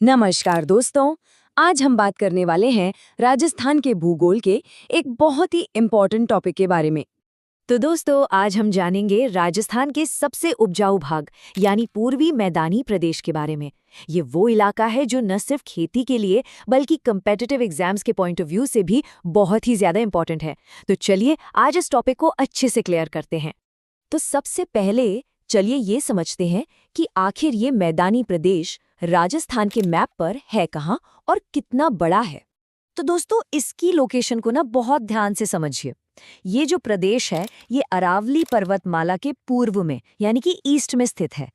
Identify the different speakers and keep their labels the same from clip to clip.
Speaker 1: नमस्कार दोस्तों। आज हम बात करने वाले हैं राजस्थान के भूगोल के एक बहुत ही इम्पोर्टेंट टॉपिक के बारे में। तो दोस्तों, आज हम जानेंगे राजस्थान के सबसे उपजाऊ भाग यानी पूर्वी मैदानी प्रदेश के बारे में। ये वो इलाका है जो न सिर्फ खेती के लिए बल्कि कम्पिटिटिव एग्जाम्स के पॉइंट ऑफ व्यू से भी बहुत ही ज्यादा इम्पोर्टेंट है। तो चलिए आज इस टॉपिक को अच्छे से क्लियर करते हैं। तो सबसे पहले चलिए ये समझते हैं कि आखिर ये मैदानी प्रदेश राजस्थान के मैप पर है कहाँ और कितना बड़ा है। तो दोस्तों, इसकी लोकेशन को ना बहुत ध्यान से समझिए। ये जो प्रदेश है ये अरावली पर्वतमाला के पूर्व में यानी कि ईस्ट में स्थित है।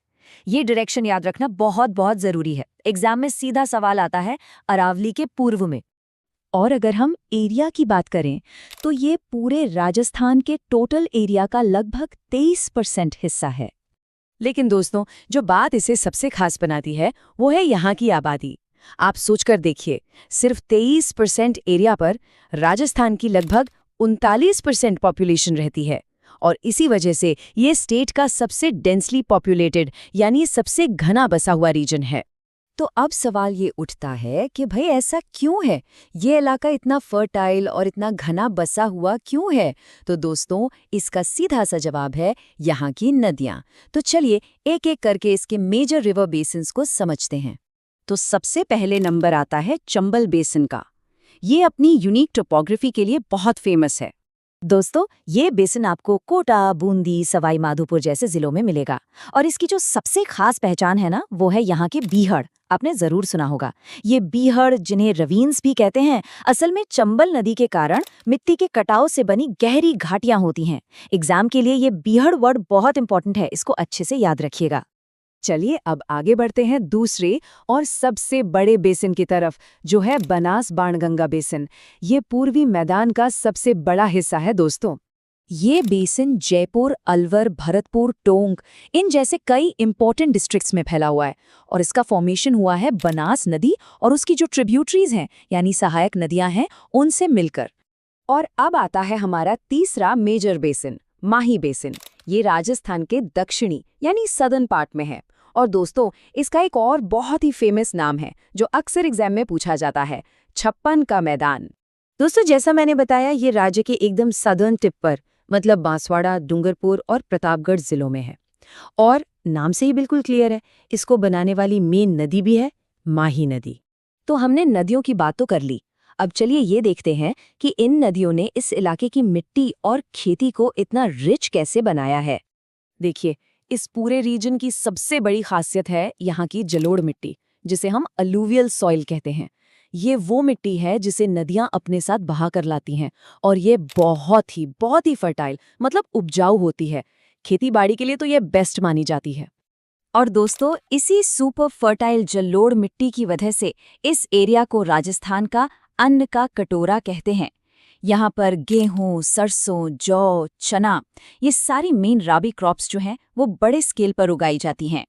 Speaker 1: ये डायरेक्शन याद रखना बहुत बहुत जरूरी है। एग्जाम में सीधा सवाल आता है अरावली के पूर्व में। और अगर हम एरिया की बात करें तो ये पूरे राजस्थान के टोटल एरिया का लगभग 23% हिस्सा है। लेकिन दोस्तों, जो बात इसे सबसे खास बनाती है वो है यहाँ की आबादी। आप सोचकर देखिए, सिर्फ 23% एरिया पर राजस्थान की लगभग 39% पॉपुलेशन रहती है और इसी वजह से ये स्टेट का सबसे डेंसली पॉपुलेटेड यानी सबसे घना बसा हुआ रीजन है। तो अब सवाल ये उठता है कि भाई ऐसा क्यों है, ये इलाका इतना फर्टाइल और इतना घना बसा हुआ क्यों है? तो दोस्तों, इसका सीधा सा जवाब है यहाँ की नदियाँ। तो चलिए एक एक करके इसके मेजर रिवर बेसिन्स को समझते हैं। तो सबसे पहले नंबर आता है चंबल बेसिन का। ये अपनी यूनिक टोपोग्राफी के लिए बहुत फेमस है। दोस्तों, ये बेसिन आपको कोटा, बूंदी, सवाई माधोपुर जैसे जिलों में मिलेगा और इसकी जो सबसे खास पहचान है ना वो है यहाँ के बीहड़। आपने जरूर सुना होगा। ये बीहड़, जिन्हें रवीन्स भी कहते हैं, असल में चंबल नदी के कारण मिट्टी के कटाव से बनी गहरी घाटियां होती हैं। एग्जाम के लिए ये बीहड़ वर्ड बहुत इंपॉर्टेंट है, इसको अच्छे से याद रखिएगा। चलिए अब आगे बढ़ते हैं दूसरे और सबसे बड़े बेसिन की तरफ, जो है बनास बाणगंगा बेसिन। ये पूर्वी मैदान का सबसे बड़ा हिस्सा है दोस्तों। ये बेसिन जयपुर, अलवर, भरतपुर, टोंक इन जैसे कई इंपॉर्टेंट डिस्ट्रिक्ट्स में फैला हुआ है और इसका फॉर्मेशन हुआ है बनास नदी और उसकी जो ट्रिब्यूटरीज हैं यानी सहायक नदियां हैं उनसे मिलकर। और अब आता है हमारा तीसरा मेजर बेसिन, माही बेसिन। ये राजस्थान के दक्षिणी यानी सदर्न पार्ट में है और दोस्तों, इसका एक और बहुत ही फेमस नाम है जो अक्सर एग्जाम में पूछा जाता है, छप्पन का मैदान। दोस्तों, जैसा मैंने बताया ये राज्य के एकदम सदर्न टिप पर मतलब बांसवाड़ा, डूंगरपुर और प्रतापगढ़ जिलों में है और नाम से ही बिल्कुल क्लियर है, इसको बनाने वाली मेन नदी भी है माही नदी। तो हमने नदियों की बात तो कर ली। अब चलिए ये देखते हैं कि इन नदियों ने इस इलाके की मिट्टी और खेती को इतना रिच कैसे बनाया है। देखिए, इस पूरे रीजन की सबसे बड़ी खासियत है यहाँ की जलोढ़ मिट्टी, जिसे हम अलूवियल सॉइल कहते हैं। ये वो मिट्टी है जिसे नदियां अपने साथ बहा कर लाती हैं और ये बहुत ही फर्टाइल मतलब उपजाऊ होती है। खेती बाड़ी के लिए तो ये बेस्ट मानी जाती है। और दोस्तों, इसी सुपर फर्टाइल जलोढ़ मिट्टी की वजह से इस एरिया को राजस्थान का अन्न का कटोरा कहते हैं। यहाँ पर गेहूं, सरसों, जौ, चना ये सारी मेन राबी क्रॉप्स जो हैं वो बड़े स्केल पर उगाई जाती हैं।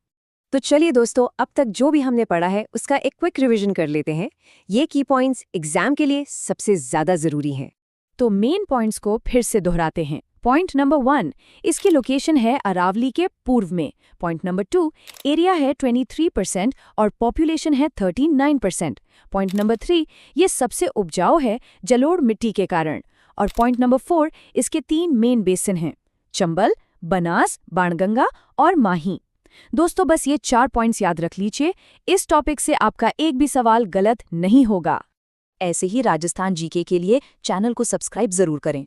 Speaker 1: तो चलिए दोस्तों, अब तक जो भी हमने पढ़ा है उसका एक क्विक रिवीजन कर लेते हैं। ये की पॉइंट्स एग्जाम के लिए सबसे ज्यादा जरूरी हैं। तो मेन पॉइंट्स को फिर से दोहराते हैं। पॉइंट नंबर 1, इसकी लोकेशन है अरावली के पूर्व में। पॉइंट नंबर 2, एरिया है 23% और पॉपुलेशन है 39%। पॉइंट नंबर 3, ये सबसे उपजाऊ है जलोढ़ मिट्टी के कारण। और पॉइंट नंबर 4, इसके 3 मेन बेसिन हैं, चंबल, बनास, बाणगंगा और माही। दोस्तों, बस ये 4 पॉइंट्स याद रख लीजिए। इस टॉपिक से आपका एक भी सवाल गलत नहीं होगा। ऐसे ही राजस्थान जीके के लिए चैनल को सब्सक्राइब जरूर करें।